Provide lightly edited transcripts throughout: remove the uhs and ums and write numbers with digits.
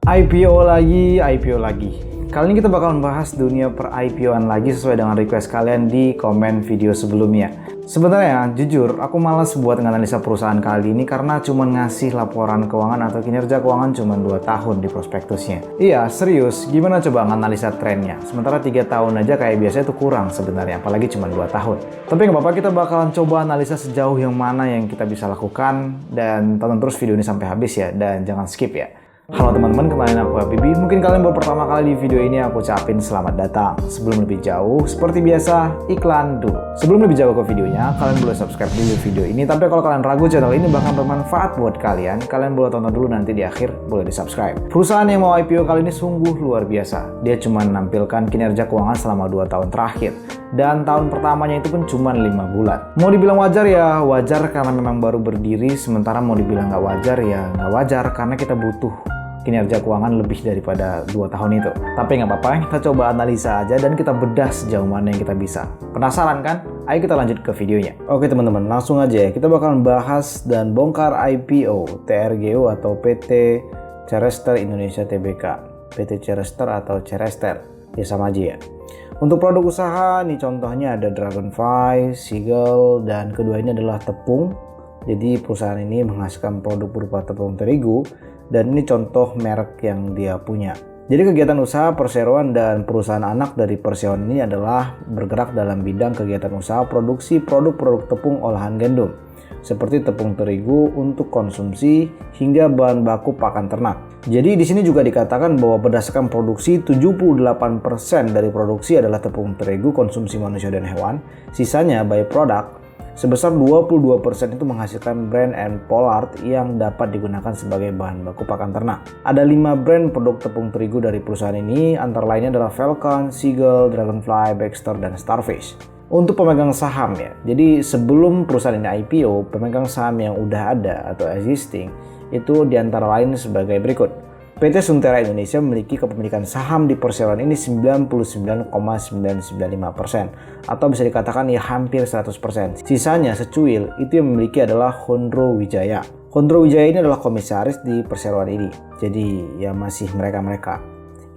IPO lagi, IPO lagi. Kali ini kita bakal membahas dunia per IPO-an lagi sesuai dengan request kalian di komen video sebelumnya. Sebenarnya, jujur, aku malas buat nganalisa perusahaan kali ini karena cuma ngasih laporan keuangan atau kinerja keuangan cuma 2 tahun di prospektusnya. Iya, serius, gimana coba nganalisa trennya? Sementara 3 tahun aja kayak biasanya itu kurang sebenarnya, apalagi cuma 2 tahun. Tapi nggak apa-apa, kita bakalan coba analisa sejauh yang mana yang kita bisa lakukan, dan tonton terus video ini sampai habis ya, dan jangan skip ya. Halo teman-teman, kenalin aku Habibie. Mungkin kalian baru pertama kali di video ini, aku ucapin selamat datang. Sebelum lebih jauh, seperti biasa, iklan dulu. Sebelum lebih jauh ke videonya, kalian boleh subscribe dulu video ini. Tapi kalau kalian ragu channel ini bakal bermanfaat buat kalian boleh tonton dulu, nanti di akhir boleh di subscribe. Perusahaan yang mau IPO kali ini sungguh luar biasa. Dia cuma menampilkan kinerja keuangan selama 2 tahun terakhir. Dan tahun pertamanya itu pun cuma 5 bulan. Mau dibilang wajar ya wajar karena memang baru berdiri, sementara mau dibilang nggak wajar ya nggak wajar karena kita butuh kinerja keuangan lebih daripada 2 tahun itu. Tapi nggak apa-apa, kita coba analisa aja dan kita bedah sejauh mana yang kita bisa. Penasaran kan? Ayo kita lanjut ke videonya. Oke teman-teman, langsung aja ya. Kita bakal bahas dan bongkar IPO TRGO atau PT Cerester Indonesia Tbk. PT Cerester atau Cerester, ya sama aja ya. Untuk produk usaha, nih contohnya ada Dragonfly, Seagull, dan kedua ini adalah tepung. Jadi perusahaan ini menghasilkan produk berupa tepung terigu, dan ini contoh merek yang dia punya. Jadi kegiatan usaha perseroan dan perusahaan anak dari perseroan ini adalah bergerak dalam bidang kegiatan usaha produksi produk-produk tepung olahan gandum, seperti tepung terigu untuk konsumsi hingga bahan baku pakan ternak. Jadi di sini juga dikatakan bahwa berdasarkan produksi 78% dari produksi adalah tepung terigu konsumsi manusia dan hewan, sisanya byproduct sebesar 22% itu menghasilkan brand and pollard yang dapat digunakan sebagai bahan baku pakan ternak. Ada 5 brand produk tepung terigu dari perusahaan ini, antara lainnya adalah Falcon, Seagull, Dragonfly, Baxter, dan Starfish. Untuk pemegang saham ya, jadi sebelum perusahaan ini IPO, pemegang saham yang udah ada atau existing itu diantara lain sebagai berikut. PT Suntera Indonesia memiliki kepemilikan saham di perseroan ini 99,995%, atau bisa dikatakan ya hampir 100%. Sisanya secuil itu yang memiliki adalah Hondro Wijaya. Hondro Wijaya ini adalah komisaris di perseroan ini, jadi ya masih mereka-mereka.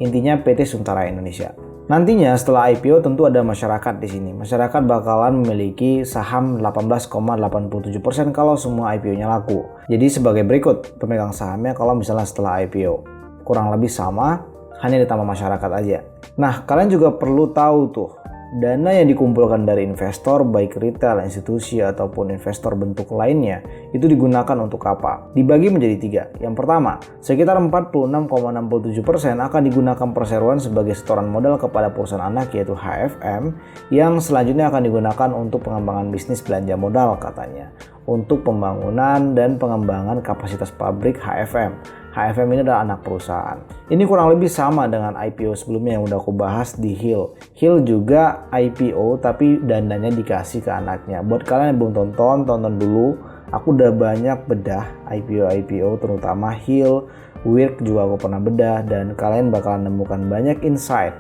Intinya PT Suntera Indonesia. Nantinya setelah IPO tentu ada masyarakat di sini. Masyarakat bakalan memiliki saham 18,87% kalau semua IPO-nya laku. Jadi sebagai berikut pemegang sahamnya kalau misalnya setelah IPO. Kurang lebih sama, hanya ditambah masyarakat aja. Nah, kalian juga perlu tahu tuh, dana yang dikumpulkan dari investor, baik retail, institusi, ataupun investor bentuk lainnya, itu digunakan untuk apa? Dibagi menjadi 3. Yang pertama, sekitar 46,67% akan digunakan perseroan sebagai setoran modal kepada perusahaan anak yaitu HFM, yang selanjutnya akan digunakan untuk pengembangan bisnis belanja modal katanya, untuk pembangunan dan pengembangan kapasitas pabrik HFM. HFM ini adalah anak perusahaan. Ini kurang lebih sama dengan IPO sebelumnya yang udah aku bahas di Hill. Hill juga IPO tapi dananya dikasih ke anaknya. Buat kalian yang belum tonton dulu. Aku udah banyak bedah IPO terutama Hill, Wirk juga aku pernah bedah, dan kalian bakalan menemukan banyak insight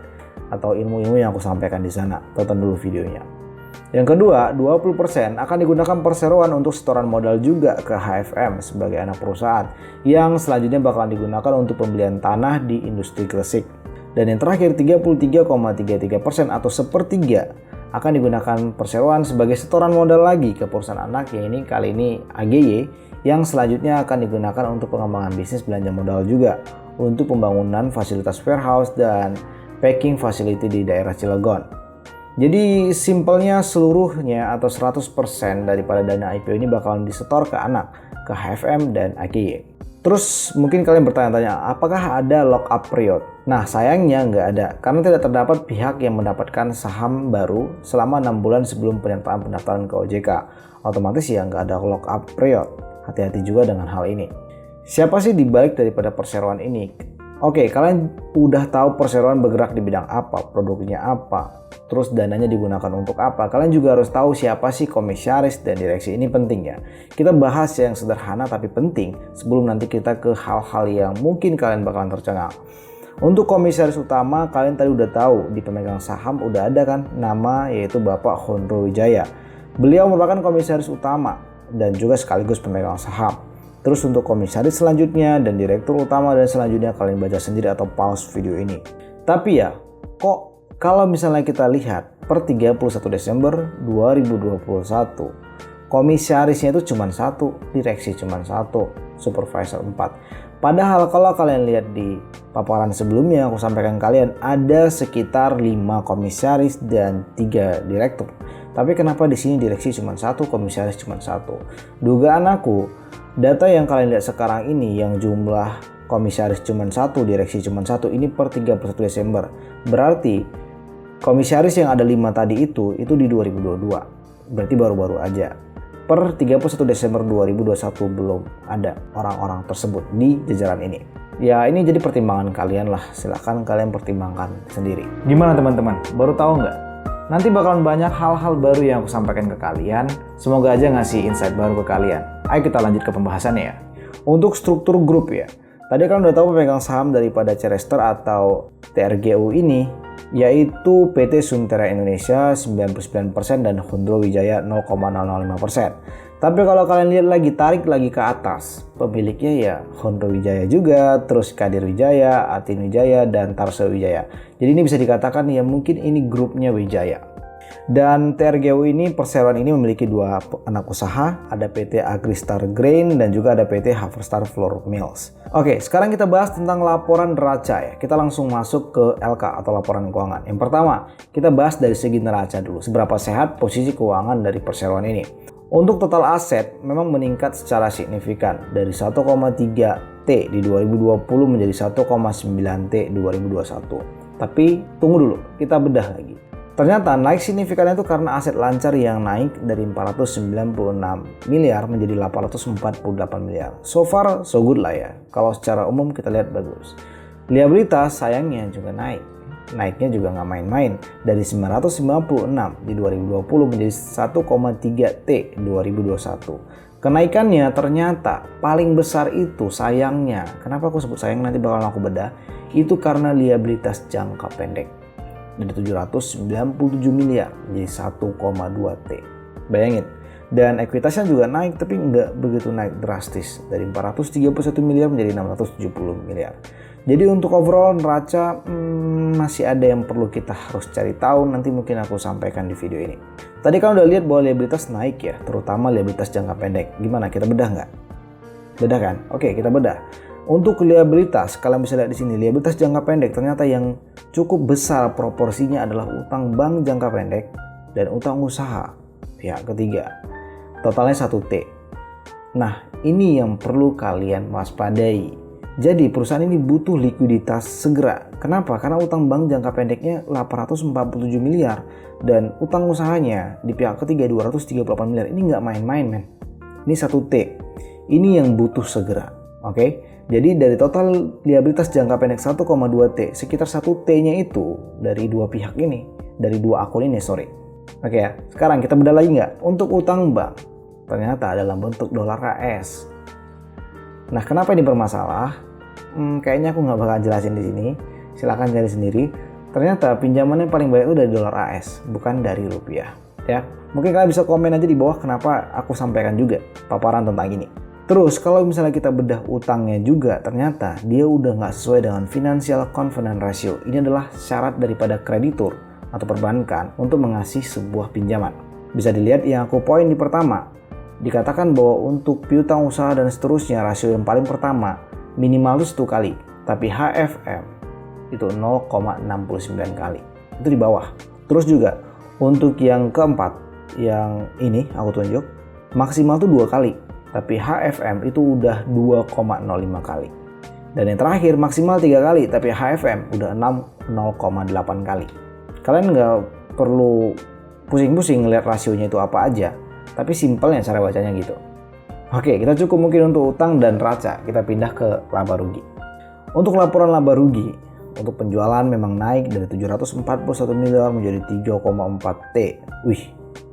atau ilmu-ilmu yang aku sampaikan di sana. Tonton dulu videonya. Yang kedua, 20% akan digunakan perseroan untuk setoran modal juga ke HFM sebagai anak perusahaan, yang selanjutnya bakalan digunakan untuk pembelian tanah di industri Gresik. Dan yang terakhir, 33,33% atau sepertiga akan digunakan perseroan sebagai setoran modal lagi ke perusahaan anak, yang ini kali ini AGY, yang selanjutnya akan digunakan untuk pengembangan bisnis belanja modal juga, untuk pembangunan fasilitas warehouse dan packing facility di daerah Cilegon. Jadi simpelnya seluruhnya atau 100% daripada dana IPO ini bakalan disetor ke anak, ke HFM dan AGY. Terus mungkin kalian bertanya-tanya, apakah ada lock up period? Nah sayangnya nggak ada, karena tidak terdapat pihak yang mendapatkan saham baru selama 6 bulan sebelum penyertaan pendaftaran ke OJK. Otomatis ya nggak ada lock up period. Hati-hati juga dengan hal ini. Siapa sih dibalik daripada perseroan ini? Oke, kalian udah tahu perseroan bergerak di bidang apa, produknya apa, terus dananya digunakan untuk apa. Kalian juga harus tahu siapa sih komisaris dan direksi. Ini penting ya. Kita bahas yang sederhana tapi penting sebelum nanti kita ke hal-hal yang mungkin kalian bakalan tercengang. Untuk komisaris utama, kalian tadi udah tahu di pemegang saham udah ada kan nama, yaitu Bapak Hondro Wijaya. Beliau merupakan komisaris utama dan juga sekaligus pemegang saham. Terus untuk komisaris selanjutnya dan direktur utama dan selanjutnya kalian baca sendiri atau pause video ini. Tapi ya, kok kalau misalnya kita lihat per 31 Desember 2021, komisarisnya itu cuma 1, direksi cuma 1, supervisor 4. Padahal kalau kalian lihat di paparan sebelumnya aku sampaikan kalian ada sekitar 5 komisaris dan 3 direktur. Tapi kenapa di sini direksi cuma 1, komisaris cuma 1? Dugaan aku, data yang kalian lihat sekarang ini yang jumlah komisaris cuma 1, direksi cuma 1 ini per 31 Desember. Berarti komisaris yang ada 5 tadi itu di 2022. Berarti baru-baru aja. Per 31 Desember 2021 belum ada orang-orang tersebut di jajaran ini. Ya ini jadi pertimbangan kalian lah, silahkan kalian pertimbangkan sendiri. Gimana teman-teman, baru tahu nggak? Nanti bakalan banyak hal-hal baru yang aku sampaikan ke kalian. Semoga aja ngasih insight baru ke kalian. Ayo kita lanjut ke pembahasannya ya. Untuk struktur grup ya. Tadi kalian udah tahu pemegang saham daripada Cerester atau TRGU ini, yaitu PT Suntera Indonesia 99% dan Hondro Wijaya 0,005%. Tapi kalau kalian lihat lagi, tarik lagi ke atas, pemiliknya ya Hondro Wijaya juga, terus Kadir Wijaya, Atin Wijaya, dan Tarso Wijaya. Jadi ini bisa dikatakan ya mungkin ini grupnya Wijaya. Dan TRGU ini, perseroan ini memiliki 2 anak usaha, ada PT Agristar Grain dan juga ada PT Haverstar Flour Mills. Oke, sekarang kita bahas tentang laporan neraca ya. Kita langsung masuk ke LK atau laporan keuangan. Yang pertama, kita bahas dari segi neraca dulu. Seberapa sehat posisi keuangan dari perseroan ini. Untuk total aset memang meningkat secara signifikan dari 1,3 T di 2020 menjadi 1,9 T 2021. Tapi tunggu dulu, kita bedah lagi. Ternyata naik signifikannya itu karena aset lancar yang naik dari 496 miliar menjadi 848 miliar. So far so good lah ya. Kalau secara umum kita lihat bagus. Liabilitas sayangnya juga naik. Naiknya juga nggak main-main. Dari 996 di 2020 menjadi 1,3 T 2021. Kenaikannya ternyata paling besar itu sayangnya. Kenapa aku sebut sayang, nanti bakal aku bedah. Itu karena liabilitas jangka pendek. Dari 797 miliar menjadi 1,2 T. Bayangin. Dan ekuitasnya juga naik tapi nggak begitu naik drastis. Dari 431 miliar menjadi 670 miliar. Jadi untuk overall neraca masih ada yang perlu kita harus cari tahu. Nanti mungkin aku sampaikan di video ini. Tadi kan udah lihat bahwa liabilitas naik ya. Terutama liabilitas jangka pendek. Gimana, kita bedah nggak? Bedah kan? Oke, kita bedah. Untuk liabilitas, kalian bisa lihat di sini, liabilitas jangka pendek ternyata yang cukup besar proporsinya adalah utang bank jangka pendek dan utang usaha pihak ketiga. Totalnya 1 T. Nah, ini yang perlu kalian waspadai. Jadi perusahaan ini butuh likuiditas segera. Kenapa? Karena utang bank jangka pendeknya 847 miliar dan utang usahanya di pihak ketiga 238 miliar. Ini nggak main-main, men. Ini 1 T. Ini yang butuh segera. Oke? Jadi dari total liabilitas jangka pendek 1,2 T, sekitar 1 T-nya itu dari dua pihak ini, dari dua akun ini, sorry. Oke ya, sekarang kita bedah lagi nggak? Untuk utang bank, ternyata dalam bentuk dolar AS. Nah, kenapa ini bermasalah? Kayaknya aku nggak bakal jelasin di sini. Silahkan cari sendiri. Ternyata pinjamannya paling banyak itu dari dolar AS, bukan dari rupiah. Ya, mungkin kalian bisa komen aja di bawah kenapa aku sampaikan juga paparan tentang ini. Terus kalau misalnya kita bedah utangnya juga, ternyata dia udah nggak sesuai dengan financial covenant ratio. Ini adalah syarat daripada kreditur atau perbankan untuk mengasih sebuah pinjaman. Bisa dilihat yang aku poin di pertama. Dikatakan bahwa untuk piutang usaha dan seterusnya rasio yang paling pertama minimal itu 1 kali. Tapi HFM itu 0,69 kali. Itu di bawah. Terus juga untuk yang keempat, yang ini aku tunjuk, maksimal itu 2 kali. Tapi HFM itu udah 2,05 kali. Dan yang terakhir maksimal 3 kali, tapi HFM udah 0,8 kali. Kalian nggak perlu pusing-pusing ngeliat rasionya itu apa aja, tapi simpelnya cara bacanya gitu. Oke, kita cukup mungkin untuk utang dan neraca. Kita pindah ke laba rugi. Untuk laporan laba rugi, untuk penjualan memang naik dari 741 miliar menjadi 3,4 T. Wih,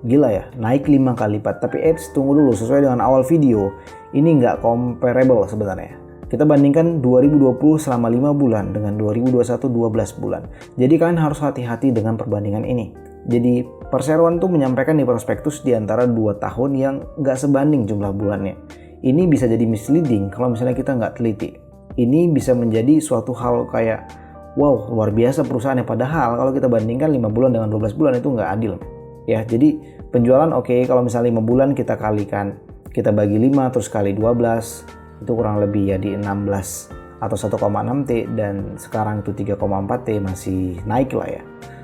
gila ya, naik 5 kali lipat. Tapi tunggu dulu, sesuai dengan awal video, ini nggak comparable sebenarnya. Kita bandingkan 2020 selama 5 bulan dengan 2021 12 bulan. Jadi kalian harus hati-hati dengan perbandingan ini. Jadi perseroan tuh menyampaikan di prospektus di antara 2 tahun yang nggak sebanding jumlah bulannya. Ini bisa jadi misleading kalau misalnya kita nggak teliti. Ini bisa menjadi suatu hal kayak, wow, luar biasa perusahaannya. Padahal kalau kita bandingkan 5 bulan dengan 12 bulan itu nggak adil. Ya, jadi penjualan oke, kalau misalnya 5 bulan kita kalikan, kita bagi 5 terus kali 12, itu kurang lebih ya di 16 atau 1,6 T, dan sekarang itu 3,4 T, masih naik lah ya.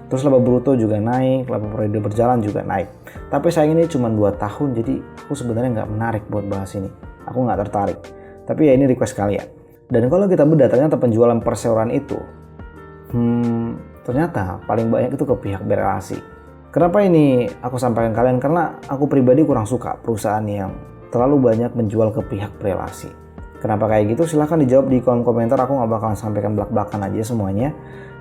Terus laba bruto juga naik, laba periode berjalan juga naik. Tapi sayang ini cuma 2 tahun, jadi aku sebenarnya nggak menarik buat bahas ini. Aku nggak tertarik. Tapi ya ini request kalian. Dan kalau kita bedah, ternyata penjualan perseroan itu, ternyata paling banyak itu ke pihak berelasi. Kenapa ini aku sampaikan kalian? Karena aku pribadi kurang suka perusahaan yang terlalu banyak menjual ke pihak berelasi. Kenapa kayak gitu? Silahkan dijawab di kolom komentar. Aku nggak bakalan sampaikan belak-belakan aja semuanya.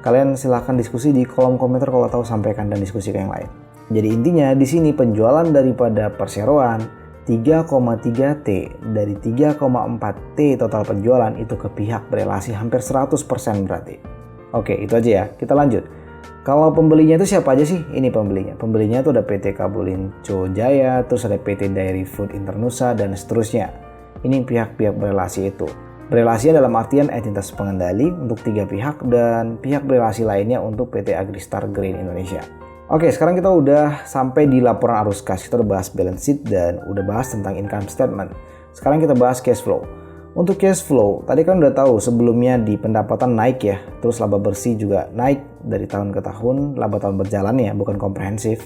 Kalian silahkan diskusi di kolom komentar, kalau tahu sampaikan dan diskusi ke yang lain. Jadi intinya di sini penjualan daripada perseroan 3,3 T dari 3,4 T total penjualan itu ke pihak berelasi, hampir 100% berarti. Oke, itu aja ya. Kita lanjut. Kalau pembelinya itu siapa aja sih? Ini pembelinya. Pembelinya itu ada PT Kabulinco Jaya, terus ada PT Dairy Food Internusa, dan seterusnya. Ini pihak-pihak berelasi itu. Berelasi dalam artian entitas pengendali untuk 3 pihak, dan pihak berelasi lainnya untuk PT Agristar Grain Indonesia. Oke, sekarang kita udah sampai di laporan arus kas. Kita udah bahas balance sheet dan udah bahas tentang income statement. Sekarang kita bahas cash flow. Untuk cash flow, tadi kan udah tahu sebelumnya di pendapatan naik ya. Terus laba bersih juga naik dari tahun ke tahun, laba tahun berjalan ya, bukan komprehensif.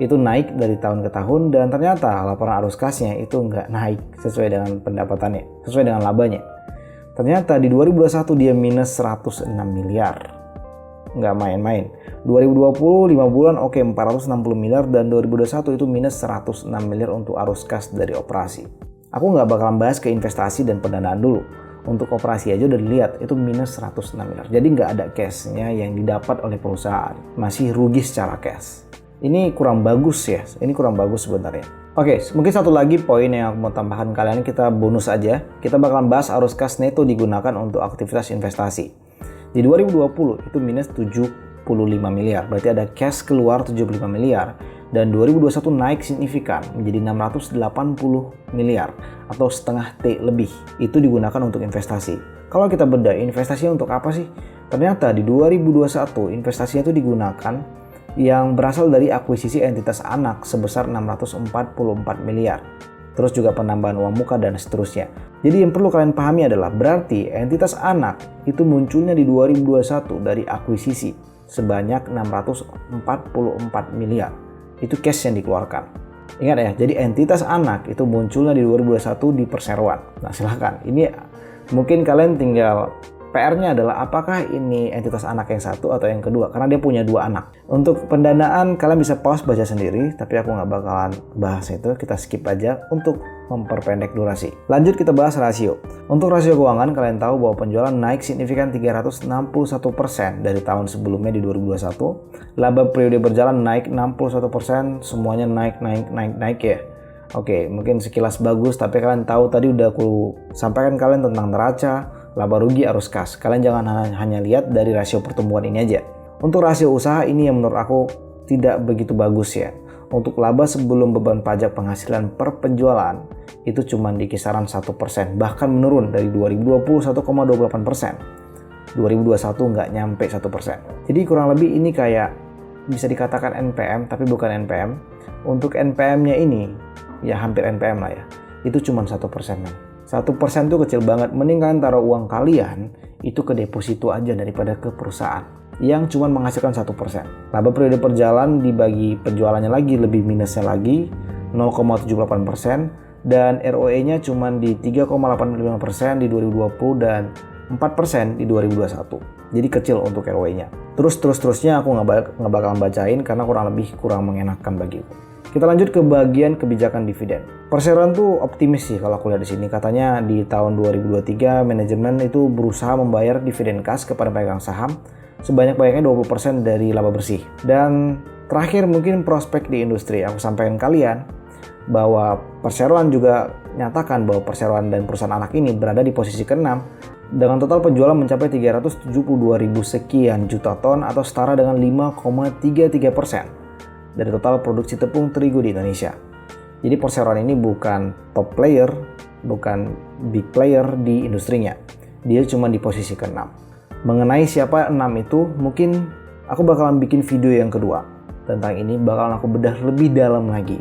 Itu naik dari tahun ke tahun, dan ternyata laporan arus kasnya itu nggak naik sesuai dengan pendapatannya, sesuai dengan labanya. Ternyata di 2021 dia minus 106 miliar. Nggak main-main. 2020 5 bulan oke 460 miliar, dan 2021 itu minus 106 miliar untuk arus kas dari operasi. Aku nggak bakalan bahas ke investasi dan pendanaan dulu. Untuk operasi aja udah dilihat itu minus 106 miliar. Jadi nggak ada cashnya yang didapat oleh perusahaan. Masih rugi secara cash. Ini kurang bagus ya. Ini kurang bagus sebenarnya. Oke, mungkin satu lagi poin yang aku mau tambahkan kalian, kita bonus aja. Kita bakalan bahas arus kas neto digunakan untuk aktivitas investasi. Di 2020 itu minus 75 miliar, berarti ada cash keluar 75 miliar, dan 2021 naik signifikan menjadi 680 miliar atau setengah T lebih. Itu digunakan untuk investasi. Kalau kita bedah investasinya untuk apa sih? Ternyata di 2021 investasinya itu digunakan yang berasal dari akuisisi entitas anak sebesar 644 miliar. Terus juga penambahan uang muka dan seterusnya. Jadi yang perlu kalian pahami adalah berarti entitas anak itu munculnya di 2021 dari akuisisi sebanyak 644 miliar. Itu cash yang dikeluarkan. Ingat ya, jadi entitas anak itu munculnya di 2021 di perseroan. Nah silahkan, ini mungkin kalian tinggal PR-nya adalah apakah ini entitas anak yang satu atau yang kedua, karena dia punya 2 anak. Untuk pendanaan kalian bisa pause baca sendiri, tapi aku nggak bakalan bahas itu, kita skip aja untuk memperpendek durasi. Lanjut kita bahas rasio. Untuk rasio keuangan kalian tahu bahwa penjualan naik signifikan 361% dari tahun sebelumnya di 2021. Laba periode berjalan naik 61%, semuanya naik ya. Oke, mungkin sekilas bagus, tapi kalian tahu tadi udah aku sampaikan kalian tentang neraca, laba rugi, arus kas. Kalian jangan hanya lihat dari rasio pertumbuhan ini aja. Untuk rasio usaha ini yang menurut aku tidak begitu bagus ya. Untuk laba sebelum beban pajak penghasilan per penjualan itu cuma di kisaran 1%, bahkan menurun dari 2020 1,28%. 2021 nggak nyampe 1%. Jadi kurang lebih ini kayak bisa dikatakan NPM, tapi bukan NPM. Untuk NPM-nya ini ya hampir NPM lah ya. Itu cuma 1%. 1% itu kecil banget. Mending kalian taruh uang kalian itu ke deposito aja daripada ke perusahaan yang cuma menghasilkan 1%. Laba periode perjalanan dibagi penjualannya lagi lebih minusnya lagi 0,78%, dan ROE-nya cuma di 3,85% di 2020 dan 4% di 2021. Jadi kecil untuk ROE-nya. Terusnya aku nggak bakalan bacain karena kurang mengenakan bagiku. Kita lanjut ke bagian kebijakan dividen. Perseroan tuh optimis sih kalau aku lihat di sini. Katanya di tahun 2023 manajemen itu berusaha membayar dividen kas kepada pemegang saham sebanyak-banyaknya 20% dari laba bersih. Dan terakhir mungkin prospek di industri. Aku sampaikan kalian bahwa perseroan juga nyatakan bahwa perseroan dan perusahaan anak ini berada di posisi ke-6 dengan total penjualan mencapai 372.000 sekian juta ton atau setara dengan 5,33% dari total produksi tepung terigu di Indonesia. Jadi perseroan ini bukan top player, bukan big player di industrinya. Dia cuma di posisi ke-6. Mengenai siapa 6 itu, mungkin aku bakalan bikin video yang kedua. Tentang ini bakalan aku bedah lebih dalam lagi.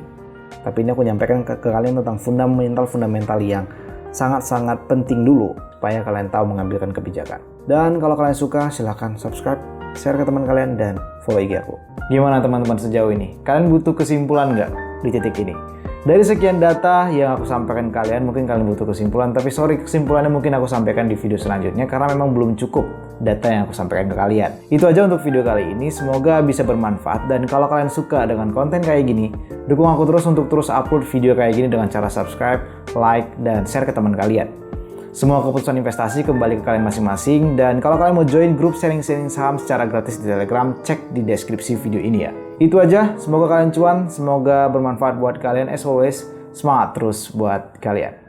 Tapi ini aku nyampaikan ke kalian tentang fundamental yang sangat-sangat penting dulu supaya kalian tahu mengambilkan kebijakan. Dan kalau kalian suka, silahkan subscribe, share ke teman kalian, dan follow IG aku. Gimana teman-teman sejauh ini? Kalian butuh kesimpulan nggak di titik ini? Dari sekian data yang aku sampaikan ke kalian, mungkin kalian butuh kesimpulan, tapi sorry, kesimpulannya mungkin aku sampaikan di video selanjutnya karena memang belum cukup data yang aku sampaikan ke kalian. Itu aja untuk video kali ini, semoga bisa bermanfaat, dan kalau kalian suka dengan konten kayak gini, dukung aku terus untuk terus upload video kayak gini dengan cara subscribe, like, dan share ke teman kalian. Semua keputusan investasi kembali ke kalian masing-masing, dan kalau kalian mau join grup sharing-sharing saham secara gratis di Telegram, cek di deskripsi video ini ya. Itu aja, semoga kalian cuan, semoga bermanfaat buat kalian. As always, semangat terus buat kalian.